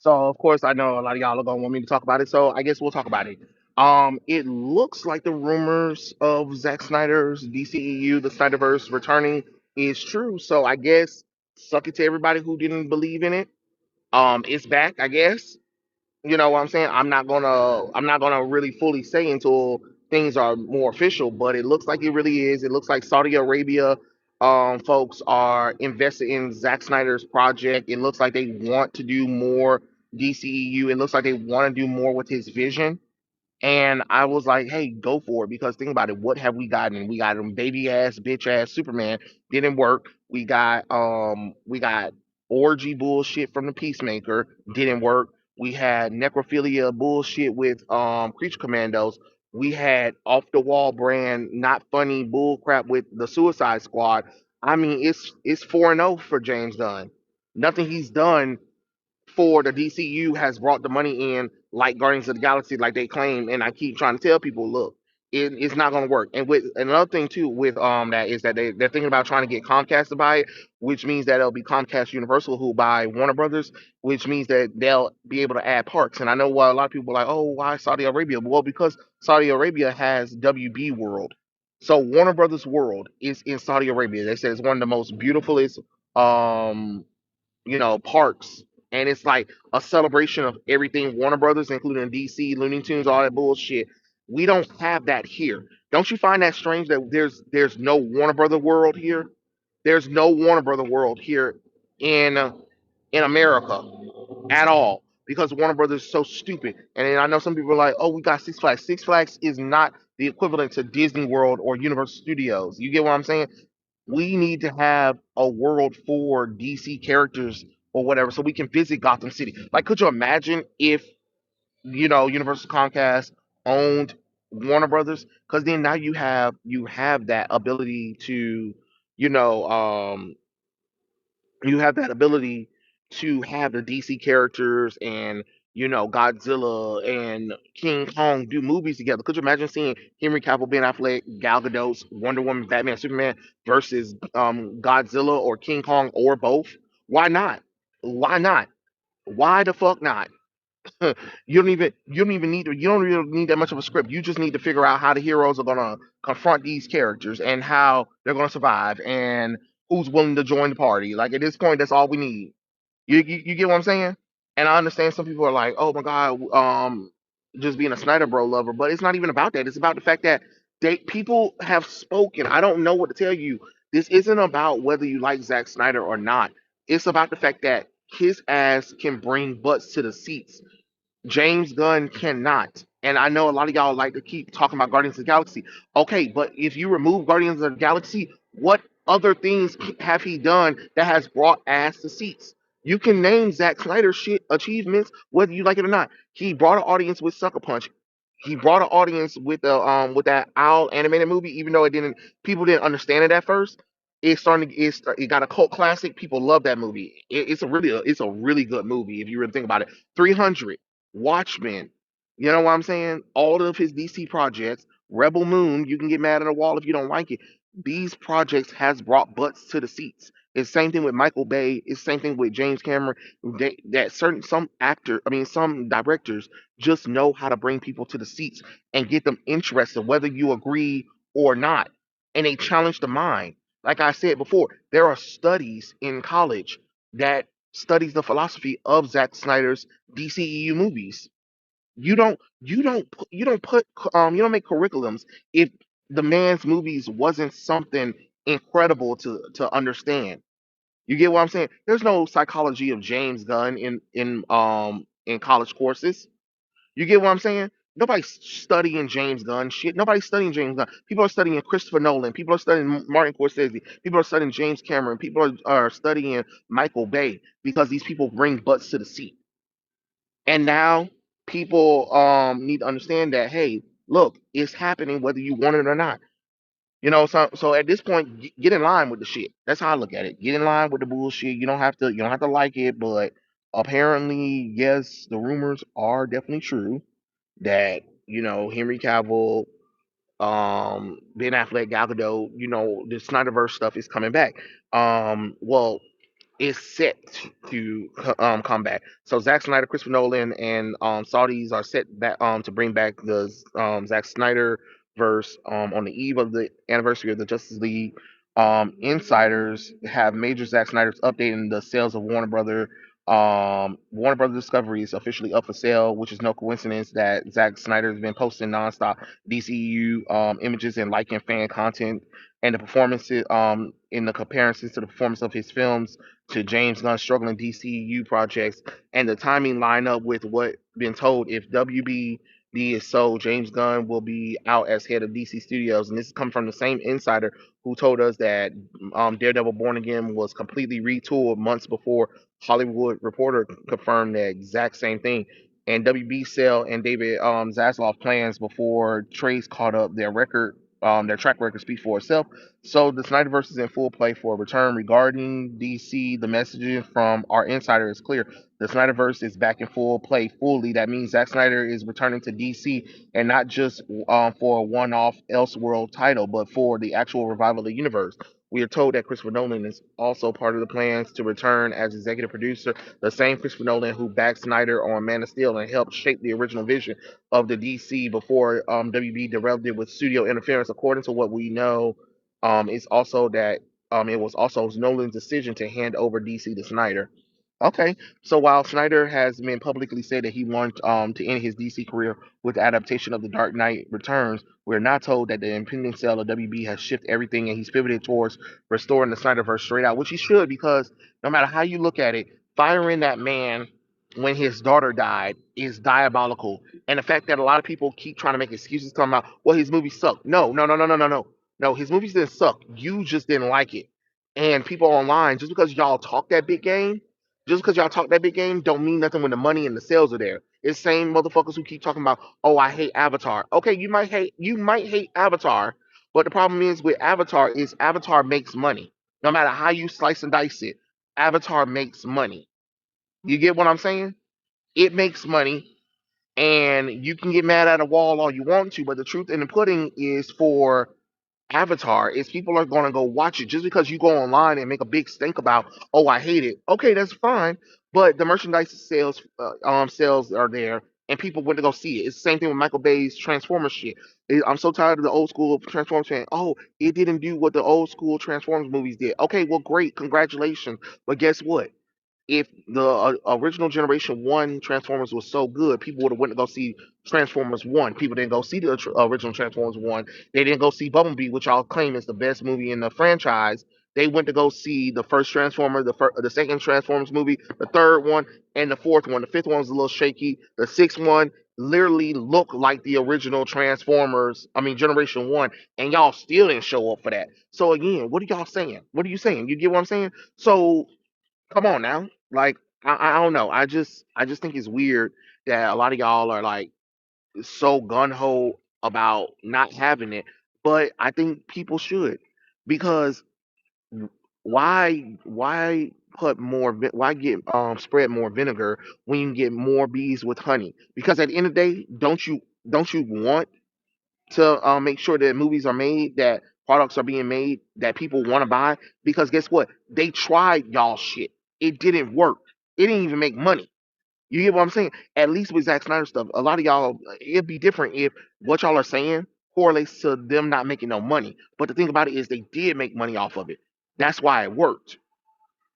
So of course I know a lot of y'all are gonna want me to talk about it. So I guess we'll talk about it. It looks like the rumors of Zack Snyder's DCEU, the Snyderverse returning is true. So I guess suck it to everybody who didn't believe in it. It's back, I guess. You know what I'm saying? I'm not gonna really fully say until things are more official, but it looks like it really is. It looks like Saudi Arabia folks are invested in Zack Snyder's project. It looks like they want to do more DCEU. It looks like they want to do more with his vision. And I was like, hey, go for it. Because think about it, what have we gotten? We got him baby ass, bitch ass Superman. Didn't work. We got orgy bullshit from the Peacemaker. Didn't work. We had necrophilia bullshit with Creature Commandos. We had off the wall brand, not funny bull crap with the Suicide Squad. I mean, it's 4-0 for James Gunn. Nothing he's done for the DCU has brought the money in like Guardians of the Galaxy, like they claim. And I keep trying to tell people, look, it's not going to work. And with another thing too with that is that they're thinking about trying to get Comcast to buy it, which means that it'll be Comcast Universal who buy Warner Brothers, which means that they'll be able to add parks. And I know why a lot of people are like, oh, why Saudi Arabia? Well, because Saudi Arabia has WB World. So Warner Brothers World is in Saudi Arabia. They said it's one of the most beautifulest um parks. And it's like a celebration of everything Warner Brothers, including DC, Looney Tunes, all that bullshit. We don't have that here. Don't you find that strange that there's no Warner Brother world here? There's no Warner Brother world here in in America at all because Warner Brothers is so stupid. And then I know some people are like, "Oh, we got Six Flags." Six Flags is not the equivalent to Disney World or Universal Studios. You get what I'm saying? We need to have a world for DC characters or whatever so we can visit Gotham City. Like, could you imagine if, Universal Comcast owned Warner Brothers? Because then now you have that ability to, you know, you have that ability to have the DC characters and Godzilla and King Kong do movies together. Could you imagine seeing Henry Cavill, Ben Affleck, Gal Gadot's Wonder Woman, Batman, Superman versus Godzilla or King Kong or both? Why not? Why not? Why the fuck not? You don't really need that much of a script. You just need to figure out how the heroes are gonna confront these characters and how they're gonna survive and who's willing to join the party. Like at this point, that's all we need. You get what I'm saying? And I understand some people are like, oh my god, just being a Snyder Bro lover, but it's not even about that. It's about the fact that people have spoken. I don't know what to tell you. This isn't about whether you like Zack Snyder or not. It's about the fact that his ass can bring butts to the seats. James Gunn cannot. And I know a lot of y'all like to keep talking about Guardians of the Galaxy. Okay, but if you remove Guardians of the Galaxy, what other things have he done that has brought ass to seats? You can name Zack Snyder's shit achievements, whether you like it or not. He brought an audience with Sucker Punch. He brought an audience with that Owl animated movie, even though it didn't people didn't understand it at first. It got a cult classic. People love that movie. It's a really good movie if you really think about it. 300. Watchmen. You know what I'm saying? All of his DC projects, Rebel Moon, you can get mad at a wall if you don't like it. These projects has brought butts to the seats. It's the same thing with Michael Bay. It's the same thing with James Cameron. That certain some directors just know how to bring people to the seats and get them interested, whether you agree or not. And they challenge the mind. Like I said before, there are studies in college that studies the philosophy of Zack Snyder's DCEU movies. You don't make curriculums if the man's movies wasn't something incredible to understand. You get what I'm saying? There's no psychology of James Gunn in college courses. You get what I'm saying? Nobody's studying James Gunn shit. Nobody's studying James Gunn. People are studying Christopher Nolan. People are studying Martin Scorsese. People are studying James Cameron. People are studying Michael Bay because these people bring butts to the seat. And now people need to understand that hey, look, it's happening whether you want it or not. So at this point, get in line with the shit. That's how I look at it. Get in line with the bullshit. You don't have to like it, but apparently, yes, the rumors are definitely true that Henry Cavill, Ben Affleck, Gal Gadot, the Snyderverse stuff is coming back. Well, is set to come back. So Zack Snyder, Christopher Nolan, and Saudis are set back to bring back the Zack Snyder verse on the eve of the anniversary of the Justice League. Insiders have major Zack Snyder's updating the sales of Warner Brother. Warner Brother Discovery is officially up for sale, which is no coincidence that Zack Snyder has been posting nonstop DCU images and liking fan content and the performances in the comparisons to the performance of his films to James Gunn's struggling DCU projects, and the timing line up with what been told. If WBD is sold, James Gunn will be out as head of DC Studios, and this is coming from the same insider who told us that Daredevil Born Again was completely retooled months before Hollywood Reporter confirmed the exact same thing. And WB Cell and David Zaslav plans before trades caught up their track record speaks for itself. So the Snyderverse is in full play for a return. Regarding DC, the messaging from our insider is clear. The Snyderverse is back in full play fully. That means Zack Snyder is returning to DC, and not just for a one-off Elseworld title, but for the actual revival of the universe. We are told that Christopher Nolan is also part of the plans to return as executive producer, the same Christopher Nolan who backed Snyder on Man of Steel and helped shape the original vision of the DC before WB derailed it with studio interference. According to what we know, it's also that it was also Nolan's decision to hand over DC to Snyder. Okay, so while Snyder has been publicly said that he wanted to end his DC career with the adaptation of The Dark Knight Returns, we're not told that the impending sale of WB has shifted everything and he's pivoted towards restoring the Snyderverse straight out, which he should, because no matter how you look at it, firing that man when his daughter died is diabolical. And the fact that a lot of people keep trying to make excuses talking about, well, his movie sucked. No, no, no, no, no, no, no. No, his movies didn't suck. You just didn't like it. And people online, just because y'all talk that big game, just because y'all talk that big game, don't mean nothing when the money and the sales are there. It's same motherfuckers who keep talking about, oh, I hate Avatar. Okay, you might hate Avatar, but the problem is with Avatar is Avatar makes money. No matter how you slice and dice it, Avatar makes money. You get what I'm saying? It makes money, and you can get mad at a wall all you want to, but the truth in the pudding is for Avatar is people are going to go watch it just because you go online and make a big stink about, oh, I hate it. Okay, that's fine, but the merchandise sales are there, and people went to go see it. It's the same thing with Michael Bay's Transformers shit. I'm so tired of the old school Transformers saying, oh, it didn't do what the old school Transformers movies did. Okay, well, great, congratulations, but guess what? If the original Generation One Transformers was so good, people would have went to go see Transformers One. People didn't go see the original Transformers One. They didn't go see Bumblebee, which I'll claim is the best movie in the franchise. They went to go see the first Transformer, the second Transformers movie, the third one, and the fourth one. The fifth one was a little shaky. The sixth one literally looked like the original Transformers. I mean, Generation One, and y'all still didn't show up for that. So again, what are y'all saying? What are you saying? You get what I'm saying? So come on now. Like I don't know. I just think it's weird that a lot of y'all are like so gun ho about not having it, but I think people should, because why put more why get spread more vinegar when you can get more bees with honey? Because at the end of the day, don't you want to make sure that movies are made, that products are being made that people want to buy? Because guess what? They tried y'all shit. It didn't work. It didn't even make money. You get what I'm saying? At least with Zack Snyder stuff, a lot of y'all, it'd be different if what y'all are saying correlates to them not making no money. But the thing about it is they did make money off of it. That's why it worked.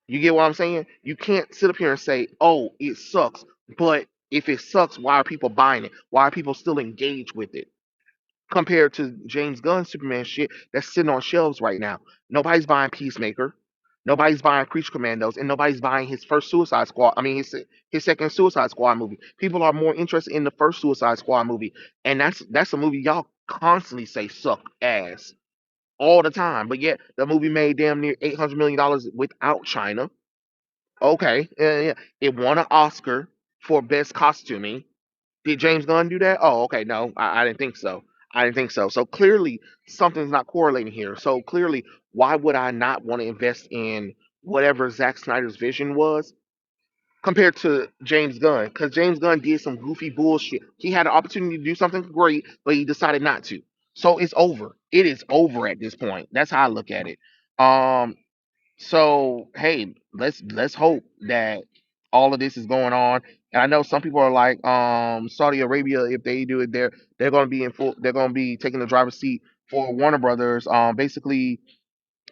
You get what I'm saying? You can't sit up here and say, oh, it sucks. But if it sucks, why are people buying it? Why are people still engaged with it? Compared to James Gunn Superman shit that's sitting on shelves right now. Nobody's buying Peacemaker. Nobody's buying Creature Commandos, and nobody's buying his first Suicide Squad. I mean, his second Suicide Squad movie. People are more interested in the first Suicide Squad movie, and that's a movie y'all constantly say suck ass all the time. But yet the movie made damn near $800 million without China. Okay, yeah, it won an Oscar for best costuming. Did James Gunn do that? Oh, okay. No, I didn't think so. I didn't think so. So clearly, something's not correlating here. So clearly, why would I not want to invest in whatever Zack Snyder's vision was compared to James Gunn? Because James Gunn did some goofy bullshit. He had an opportunity to do something great, but he decided not to. So it's over. It is over at this point. That's how I look at it. Um, So hey, let's hope that all of this is going on. And I know some people are like, Saudi Arabia, if they do it, they're going to be in full. They're going to be taking the driver's seat for Warner Brothers. Basically,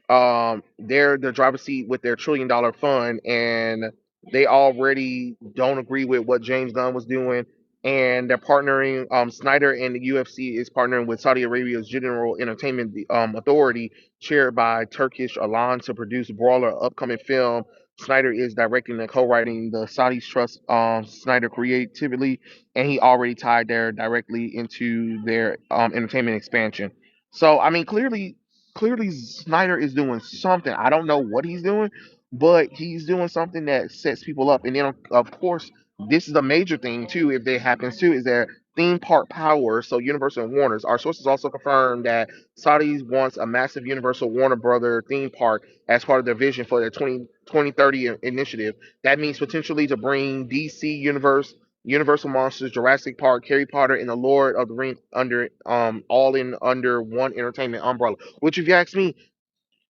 they're the driver's seat with their $1 trillion fund, and they already don't agree with what James Gunn was doing, and they're partnering. Snyder and the UFC is partnering with Saudi Arabia's General Entertainment Authority, chaired by Turkish Alan, to produce Brawler upcoming film. Snyder is directing and co-writing. The Saudis trust Snyder creatively, and he already tied there directly into their entertainment expansion. So I mean, clearly Snyder is doing something. I don't know what he's doing, but he's doing something that sets people up. And then of course, this is a major thing too. If that happens too, is their theme park power. So Universal and Warner's. Our sources also confirmed that Saudis wants a massive Universal Warner Brother theme park as part of their vision for their 2030 initiative. That means potentially to bring DC Universe, Universal Monsters, Jurassic Park, Harry Potter, and the Lord of the Rings under all in under one entertainment umbrella. Which, if you ask me,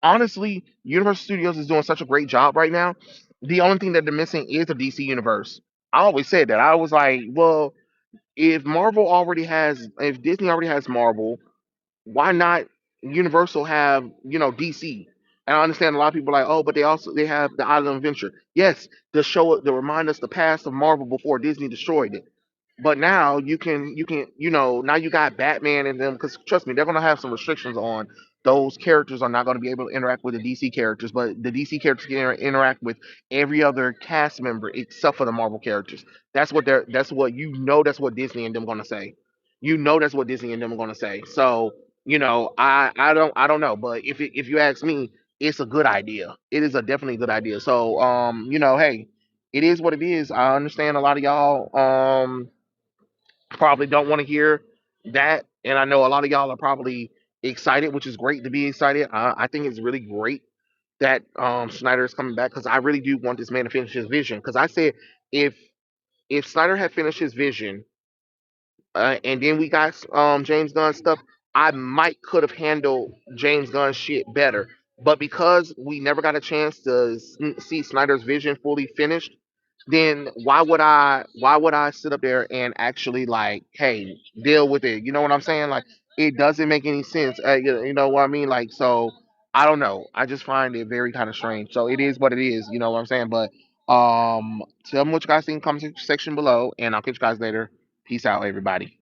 honestly, Universal Studios is doing such a great job right now. The only thing that they're missing is the DC universe. I always said that. I was like, well, if Disney already has Marvel, why not Universal have DC? And I understand a lot of people are like, oh, but they have the Island of Adventure. Yes, to remind us the past of Marvel before Disney destroyed it. But now now you got Batman and them, because trust me, they're gonna have some restrictions on those characters are not going to be able to interact with the DC characters, but the DC characters can interact with every other cast member except for the Marvel characters. That's what Disney and them gonna say. That's what Disney and them are gonna say. So I don't know, but if you ask me, it's a good idea. It is a definitely good idea. So hey, it is what it is. I understand a lot of y'all probably don't want to hear that, and I know a lot of y'all are probably excited, which is great to be excited. I think it's really great that Snyder is coming back, because I really do want this man to finish his vision. Because I said, if Snyder had finished his vision, and then we got James Gunn stuff, I might could have handled James Gunn shit better. But because we never got a chance to see Snyder's vision fully finished, then why would I sit up there and actually, like, hey, deal with it? You know what I'm saying? Like, it doesn't make any sense. You know what I mean? Like, so I don't know. I just find it very kind of strange. So it is what it is. You know what I'm saying? But tell me what you guys think in the comment section below, and I'll catch you guys later. Peace out, everybody.